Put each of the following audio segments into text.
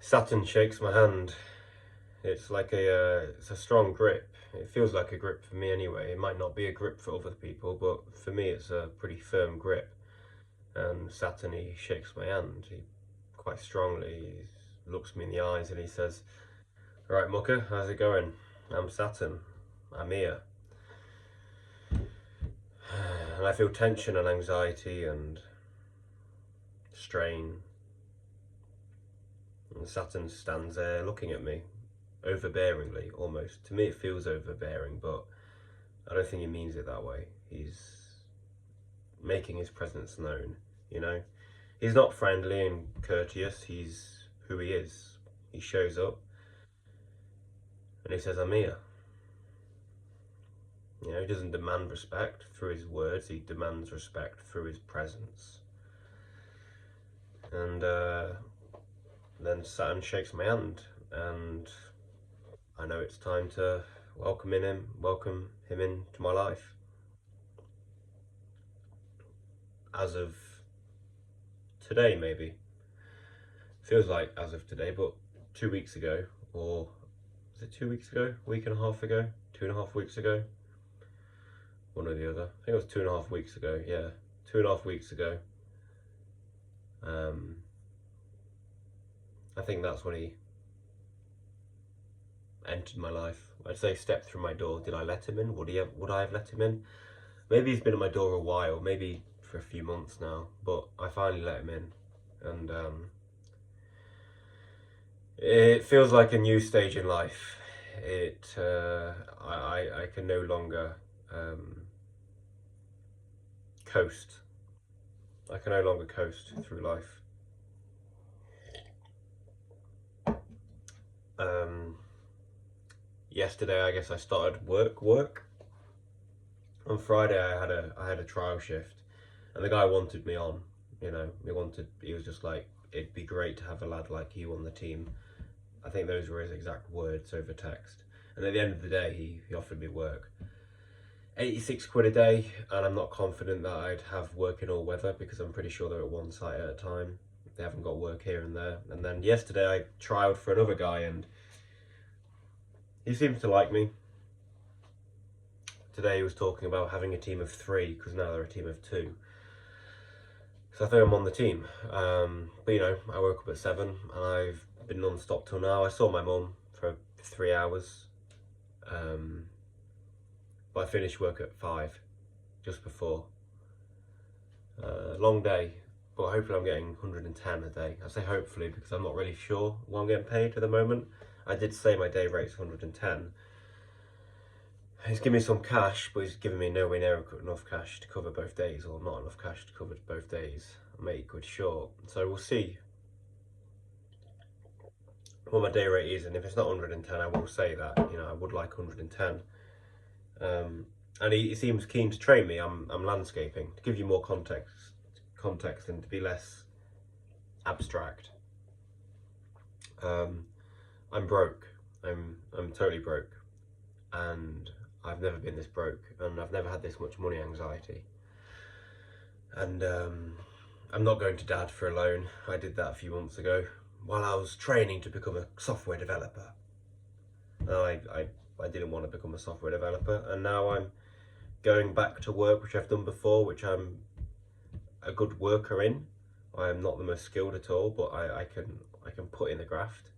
Saturn shakes my hand. It's like it's a strong grip. It feels like a grip for me anyway. It might not be a grip for other people, but for me it's a pretty firm grip. And Saturn, he shakes my hand quite strongly. He looks me in the eyes and he says, "All right, Mucker, how's it going? I'm Saturn. I'm here." And I feel tension and anxiety and strain. And Saturn stands there looking at me, overbearingly almost. To me it feels overbearing, but I don't think he means it that way. He's making his presence known, you know? He's not friendly and courteous, he's who he is. He shows up and he says, "I'm here." You know, he doesn't demand respect through his words, he demands respect through his presence. And then Saturn shakes my hand, and I know it's time to welcome him into my life. As of today, maybe. Feels like as of today, but 2 weeks ago, or was it 2 weeks ago? A week and a half ago? 2.5 weeks ago? One or the other. I think it was 2.5 weeks ago, yeah. 2.5 weeks ago. I think that's when he entered my life. I'd say stepped through my door. Did I let him in? Would I have let him in? Maybe he's been at my door a while, maybe for a few months now, but I finally let him in. And it feels like a new stage in life. I can no longer coast. I can no longer coast through life. Yesterday, I guess I started work. On Friday, I had a trial shift, and the guy wanted me on. You know, he was just like, "It'd be great to have a lad like you on the team." I think those were his exact words over text. And at the end of the day, he offered me work. 86 quid a day, and I'm not confident that I'd have work in all weather because I'm pretty sure they're at one site at a time. They haven't got work here and there. And then yesterday I trialed for another guy and he seems to like me. Today he was talking about having a team of 3 because now they're a team of 2. So I think I'm on the team. But you know, I woke up at 7 and I've been non-stop till now. I saw my mum for 3 hours. But I finished work at 5, just before. Long day, but hopefully I'm getting 110 a day. I say hopefully because I'm not really sure what I'm getting paid at the moment. I did say my day rate's 110. He's giving me some cash, but he's giving me nowhere near enough cash to cover both days, or not enough cash to cover both days. I'm 80 quid short, so we'll see what my day rate is, and if it's not 110, I will say that, you know, I would like 110. And he seems keen to train me. I'm landscaping, to give you more context and to be less abstract. I'm broke. I'm totally broke, and I've never been this broke, and I've never had this much money anxiety. And I'm not going to Dad for a loan. I did that a few months ago while I was training to become a software developer. I didn't want to become a software developer, and now I'm going back to work, which I've done before, which I'm a good worker in. I am not the most skilled at all, but I can put in the graft.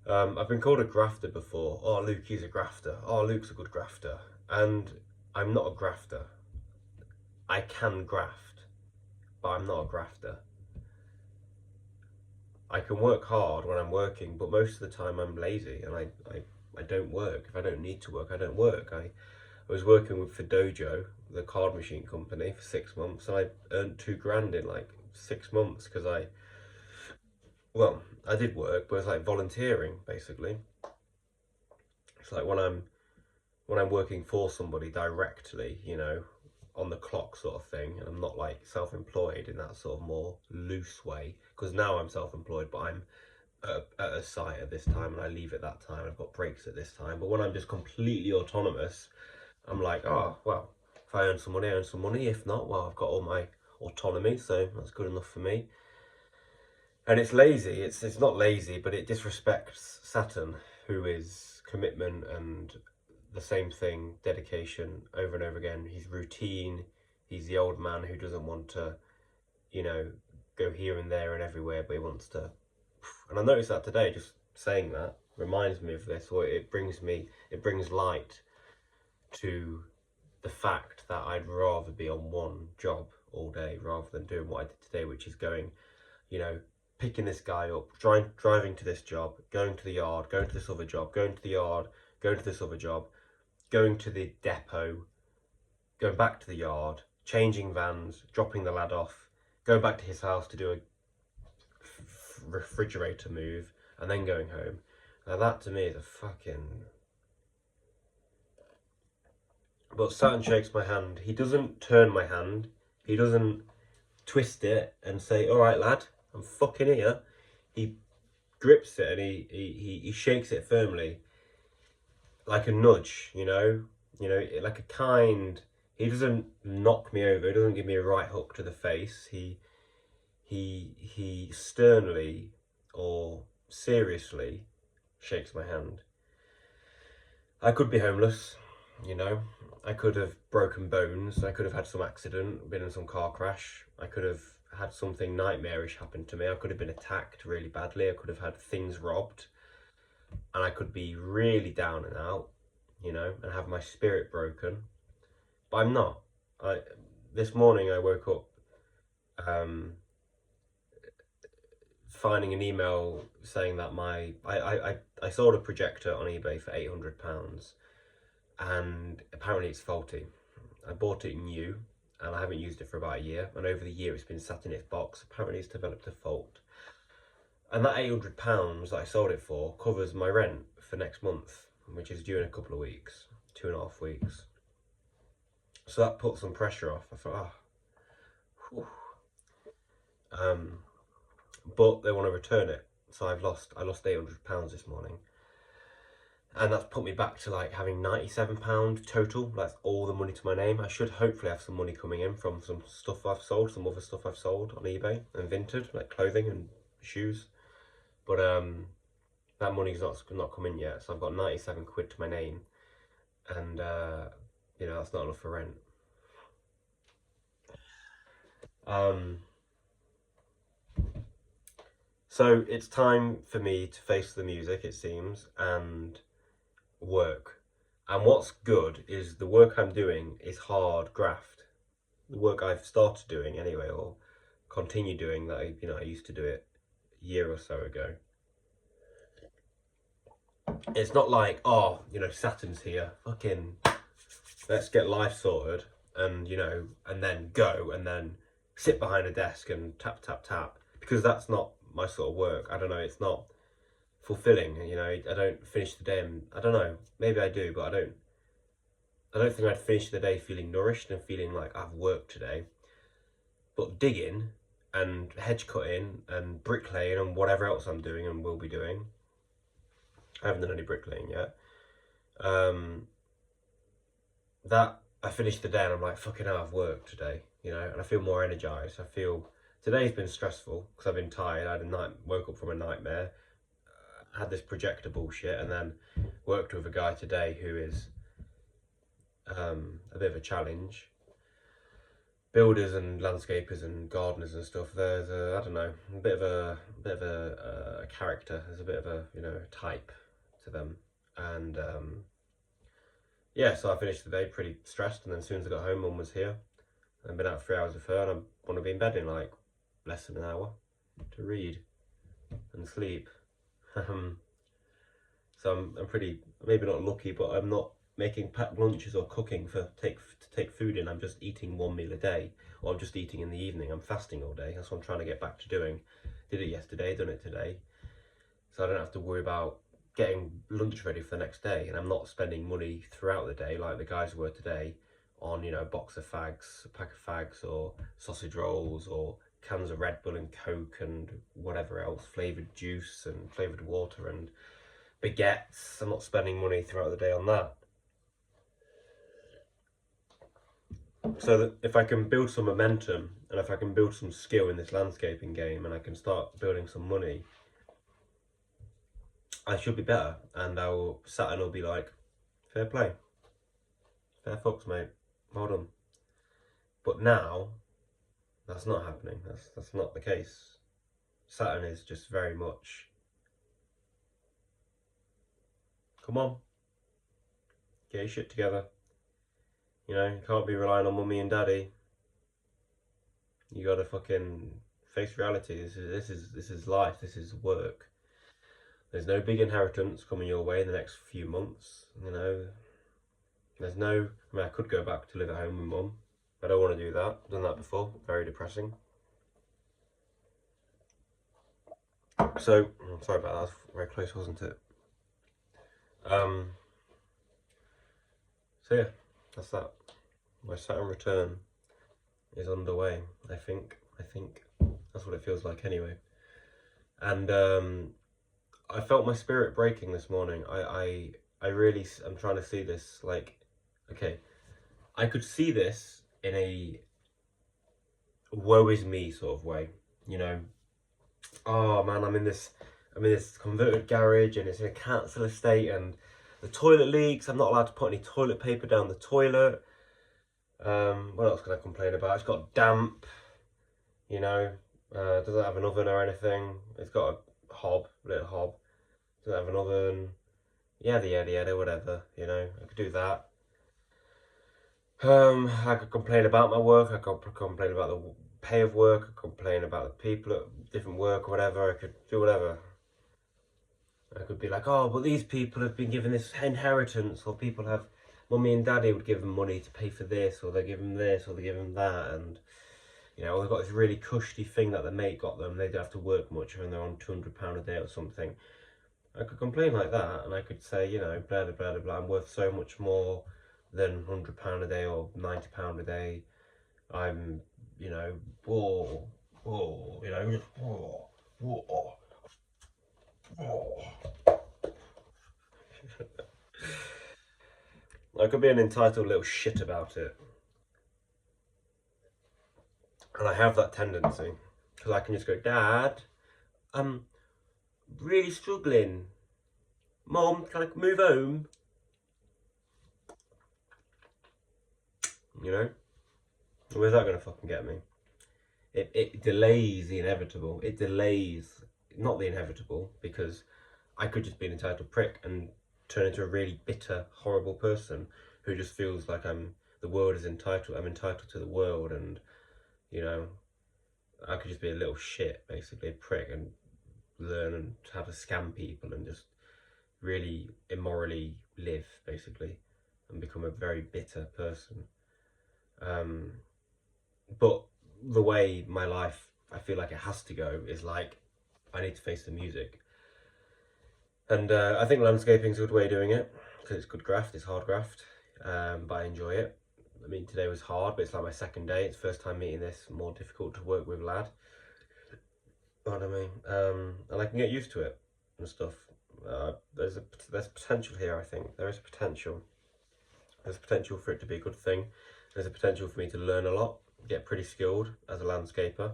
I've been called a grafter before. "Oh, Luke, he's a grafter. Oh, Luke's a good grafter." And I'm not a grafter. I can graft, but I'm not a grafter. I can work hard when I'm working, but most of the time I'm lazy and I don't work. If I don't need to work, I don't work. I was working for Dojo, the card machine company, for 6 months, and I earned 2 grand in like 6 months because I did work, but it's like volunteering basically. It's like when I'm working for somebody directly, you know, on the clock sort of thing, and I'm not like self-employed in that sort of more loose way, because now I'm self-employed, but I'm at a site at this time and I leave at that time. I've got breaks at this time. But when I'm just completely autonomous, I'm like, oh well, if I earn some money, I earn some money. If not, well, I've got all my autonomy, so that's good enough for me. And it's lazy. It's not lazy, but it disrespects Saturn, who is commitment and the same thing, dedication over and over again. He's routine. He's the old man who doesn't want to, you know, go here and there and everywhere, but he wants to. And I noticed that today, just saying that reminds me of this, or it brings light to the fact that I'd rather be on one job all day rather than doing what I did today, which is going, you know, picking this guy up, driving to this job, going to the yard, going to this other job, going to the yard, going to this other job, going to the depot, going back to the yard, changing vans, dropping the lad off, going back to his house to do a refrigerator move, and then going home. Now that to me is a fucking... But Saturn shakes my hand. He doesn't turn my hand. He doesn't twist it and say, all right, lad, I'm fucking here. He grips it and he shakes it firmly, like a nudge, like a kind. He doesn't knock me over. He doesn't give me a right hook to the face. He sternly or seriously shakes my hand. I could be homeless, I could have broken bones. I could have had some accident, been in some car crash. I could have had something nightmarish happen to me. I could have been attacked really badly. I could have had things robbed. And I could be really down and out, and have my spirit broken. But I'm not. This morning I woke up finding an email saying that I sold a projector on eBay for £800 and apparently it's faulty. I bought it new and I haven't used it for about a year, and over the year it's been sat in its box. Apparently it's developed a fault. And that £800 that I sold it for covers my rent for next month, which is due in a couple of weeks, 2.5 weeks. So that put some pressure off. I thought, but they want to return it. So I lost £800 this morning. And that's put me back to like having £97 total. That's all the money to my name. I should hopefully have some money coming in from some stuff I've sold, some other stuff I've sold on eBay and Vinted, like clothing and shoes. But that money's not come in yet. So I've got 97 quid to my name. And, that's not enough for rent. So it's time for me to face the music, it seems, and work. And what's good is the work I'm doing is hard graft. The work I've started doing anyway, or continue doing that I used to do it a year or so ago. It's not like, Saturn's here, fucking let's get life sorted and and then go and then sit behind a desk and tap tap tap, because that's not my sort of work. I don't know, it's not fulfilling. I don't finish the day, and I don't know, maybe I do, but I don't think I'd finish the day feeling nourished and feeling like I've worked today. But digging and hedge cutting and bricklaying and whatever else I'm doing and will be doing, I haven't done any bricklaying yet, that I finish the day and I'm like, fucking hell, I've worked today, and I feel more energized. I feel today's been stressful because I've been tired. Woke up from a nightmare, had this projector bullshit, and then worked with a guy today who is a bit of a challenge. Builders and landscapers and gardeners and stuff, there's a bit of a character. There's a bit of a type to them, and so I finished the day pretty stressed, and then as soon as I got home, Mum was here. I've been out 3 hours with her, and I want to be in bed in like less than an hour to read and sleep. So I'm pretty, maybe not lucky, but I'm not making packed lunches or cooking to take food in. I'm just eating one meal a day, or I'm just eating in the evening. I'm fasting all day. That's what I'm trying to get back to doing. Did it yesterday, done it today, so I don't have to worry about getting lunch ready for the next day, and I'm not spending money throughout the day like the guys were today on a box of fags, a pack of fags, or sausage rolls, or cans of Red Bull and Coke and whatever else, flavoured juice and flavoured water and baguettes. I'm not spending money throughout the day on that. So that if I can build some momentum and if I can build some skill in this landscaping game and I can start building some money, I should be better, and Saturn will be like, fair play, fair fucks, mate, well done. But now, that's not happening. That's not the case. Saturn is just very much, come on, get your shit together. You know, you can't be relying on mummy and daddy. You gotta fucking face reality. This is life. This is work. There's no big inheritance coming your way in the next few months. You know, there's no. I mean, I could go back to live at home with mum. I don't want to do that. I've done that before. Very depressing. So, I'm sorry about that. That's very close, wasn't it? Um. So yeah, that's that. My Saturn return is underway. I think. That's what it feels like anyway. And I felt my spirit breaking this morning. I really, I'm trying to see this like, okay, I could see this in a woe is me sort of way, you know. Oh man, I'm in this converted garage and it's in a council estate and the toilet leaks. I'm not allowed to put any toilet paper down the toilet. What else can I complain about? It's got damp, you know. Doesn't have an oven or anything. It's got a little hob. Doesn't have an oven. Yada, whatever, you know, I could do that. I could complain about my work, I could complain about the pay of work, I could complain about the people at different work or whatever, I could do whatever. I could be like, oh, but these people have been given this inheritance, or people have, mummy and daddy would give them money to pay for this, or they give them this, or they give them that, and, you know, they've got this really cushy thing that their mate got them, they don't have to work much, and they're on £200 a day or something. I could complain like that, and I could say, you know, blah, blah, blah, blah, blah, I'm worth so much more than £100 a day or £90 a day. I'm, you know, you know, just, I could be an entitled little shit about it. And I have that tendency, because I can just go, Dad, I'm really struggling. Mom, can I move home? You know? Where's that going to fucking get me? It delays the inevitable. It delays, not the inevitable, because I could just be an entitled prick and turn into a really bitter, horrible person who just feels like the world is entitled, I'm entitled to the world, and, you know, I could just be a little shit, basically, a prick, and learn how to scam people and just really immorally live, basically, and become a very bitter person. But the way my life, I feel like it has to go, is like, I need to face the music. And I think landscaping is a good way of doing it, because it's good graft, it's hard graft, but I enjoy it. I mean, today was hard, but it's like my second day. It's first time meeting this more difficult to work with lad. You know what I mean? And I can get used to it and stuff. There's potential here, I think. There is potential. There's potential for it to be a good thing. There's a potential for me to learn a lot, get pretty skilled as a landscaper,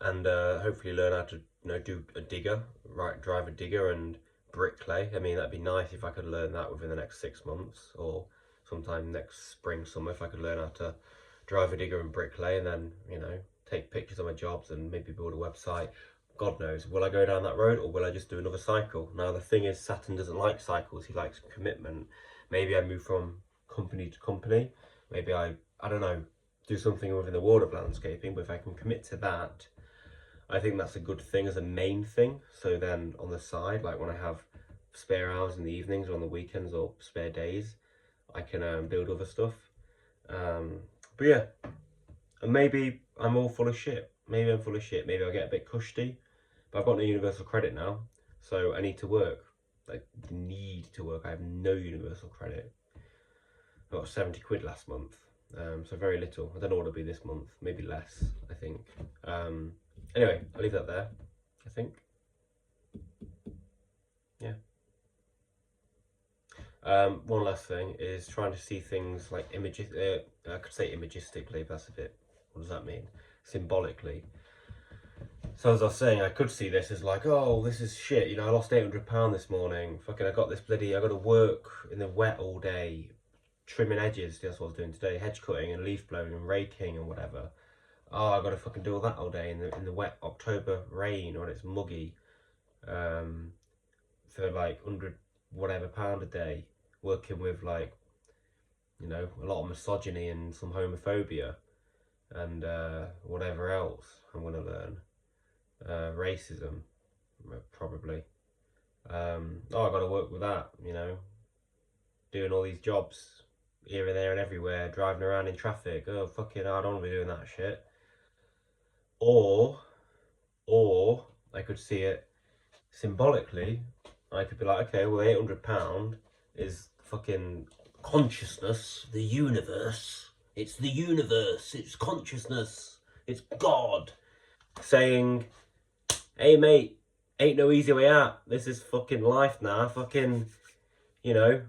and hopefully learn how to, you know, do a digger, drive a digger and bricklay. I mean, that'd be nice if I could learn that within the next 6 months, or sometime next spring, summer, if I could learn how to drive a digger and bricklay, and then, you know, take pictures of my jobs and maybe build a website. God knows, will I go down that road, or will I just do another cycle? Now, the thing is, Saturn doesn't like cycles, he likes commitment. Maybe I move from company to company. Maybe I don't know, do something within the world of landscaping, but if I can commit to that, I think that's a good thing as a main thing. So then on the side, like when I have spare hours in the evenings or on the weekends or spare days, I can build other stuff. But yeah, and maybe I'm all full of shit. Maybe I'm full of shit. Maybe I'll get a bit cushy. But I've got no universal credit now, so I need to work. I need to work. I have no universal credit. I got 70 quid last month, so very little. I don't know what it'll be this month. Maybe less, I think. Anyway, I'll leave that there, I think. Yeah. One last thing is trying to see things like images. I could say imagistically, but that's a bit. What does that mean? Symbolically. So as I was saying, I could see this as like, oh, this is shit. You know, I lost £800 this morning. Fucking, I got to work in the wet all day, trimming edges. That's what I was doing today. Hedge cutting and leaf blowing and raking and whatever. Oh, I got to fucking do all that all day in the wet October rain when it's muggy. For like 100 whatever pound a day, working with like, you know, a lot of misogyny and some homophobia and whatever else I'm gonna learn. Racism, probably. Oh, I got to work with that, you know, doing all these jobs here and there and everywhere, driving around in traffic. Oh, fucking, I don't want to be doing that shit. Or, or I could see it symbolically. I could be like, okay, well, £800 is fucking consciousness, the universe. It's the universe. It's consciousness. It's God saying, hey mate, ain't no easy way out. This is fucking life now. Fucking, you know,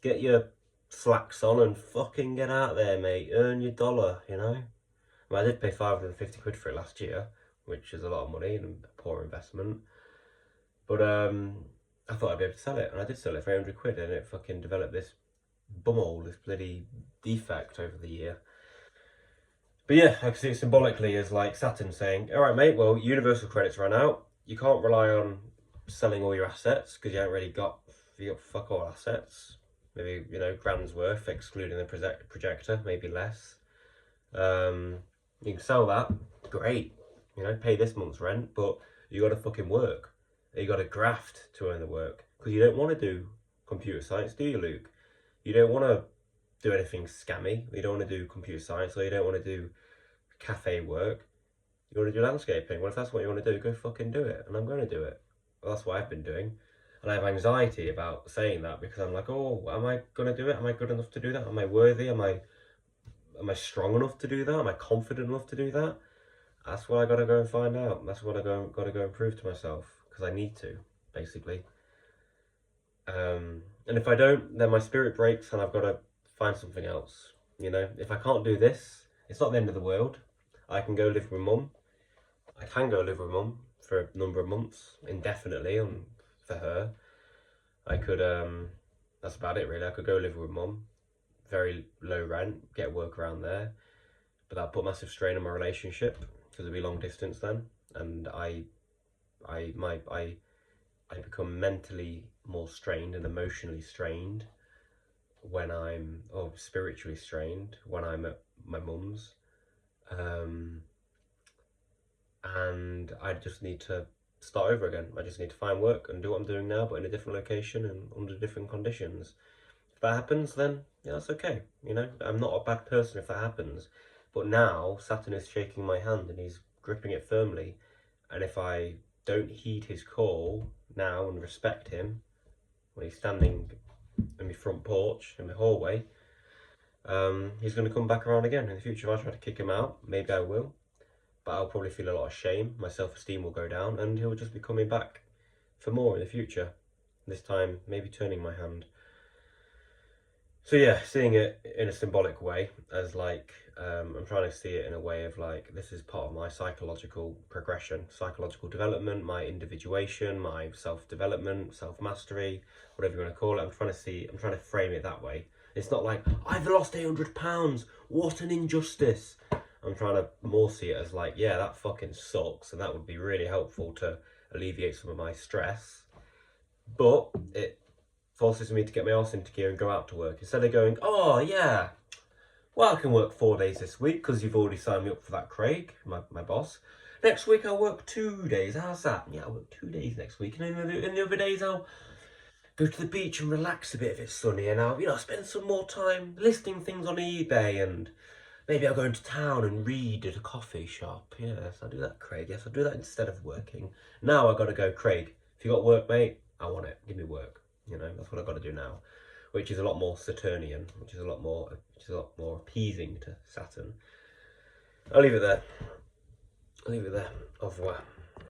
get your slacks on and fucking get out there, mate. Earn your dollar, you know. Well, I did pay 550 quid for it last year, which is a lot of money and a poor investment. But I thought I'd be able to sell it, and I did sell it for 800 quid, and it fucking developed this bumhole, this bloody defect over the year. But yeah, I can see it symbolically as like Saturn saying, all right, mate, well, universal credits ran out. You can't rely on selling all your assets because you got fuck all assets. Maybe, you know, grand's worth, excluding the projector, maybe less. You can sell that, great. You know, pay this month's rent, but you got to fucking work. You got to graft to earn the work because you don't want to do computer science, do you, Luke? You don't want to do anything scammy. You don't want to do computer science, or you don't want to do cafe work. You want to do landscaping. Well, if that's what you want to do, go fucking do it. And I'm going to do it. Well, that's what I've been doing. And I have anxiety about saying that because I'm like, oh, am I going to do it? Am I good enough to do that? Am I worthy? Am I strong enough to do that? Am I confident enough to do that? That's what I got to go and find out. That's what I got to go and prove to myself because I need to, basically. And if I don't, then my spirit breaks and I've got to find something else. You know, if I can't do this, it's not the end of the world. I can go live with mum. I can go live with mum for a number of months, indefinitely, for her. I could, that's about it really. I could go live with mum, very low rent, get work around there. But that put massive strain on my relationship because it'd be long distance then. And I become mentally more strained and emotionally strained when or spiritually strained when I'm at my mum's. And I just need to start over again. I just need to find work and do what I'm doing now, but in a different location and under different conditions. If that happens, then yeah, that's okay. You know, I'm not a bad person if that happens. But now Saturn is shaking my hand and he's gripping it firmly. And if I don't heed his call now and respect him when he's standing in my front porch, in my hallway, he's going to come back around again in the future. If I try to kick him out, maybe I will. But I'll probably feel a lot of shame. My self-esteem will go down and he'll just be coming back for more in the future. This time, maybe turning my hand. So yeah, seeing it in a symbolic way as like, I'm trying to see it in a way of like, this is part of my psychological progression, psychological development, my individuation, my self-development, self-mastery, whatever you want to call it. I'm trying to frame it that way. It's not like, I've lost £800, what an injustice. I'm trying to more see it as like, yeah, that fucking sucks, and that would be really helpful to alleviate some of my stress. But it forces me to get my arse into gear and go out to work. Instead of going, oh yeah, well, I can work 4 days this week because you've already signed me up for that, Craig, my boss. Next week I'll work 2 days. How's that? Yeah, I'll work 2 days next week. And then the other days I'll go to the beach and relax a bit if it's sunny, and I'll, you know, spend some more time listing things on eBay, and maybe I'll go into town and read at a coffee shop. Yes, I'll do that, Craig. Yes, I'll do that instead of working. Now I've got to go, Craig, if you got work, mate, I want it. Give me work. You know, that's what I've got to do now, which is a lot more Saturnian, which is a lot more appeasing to Saturn. I'll leave it there. Au revoir.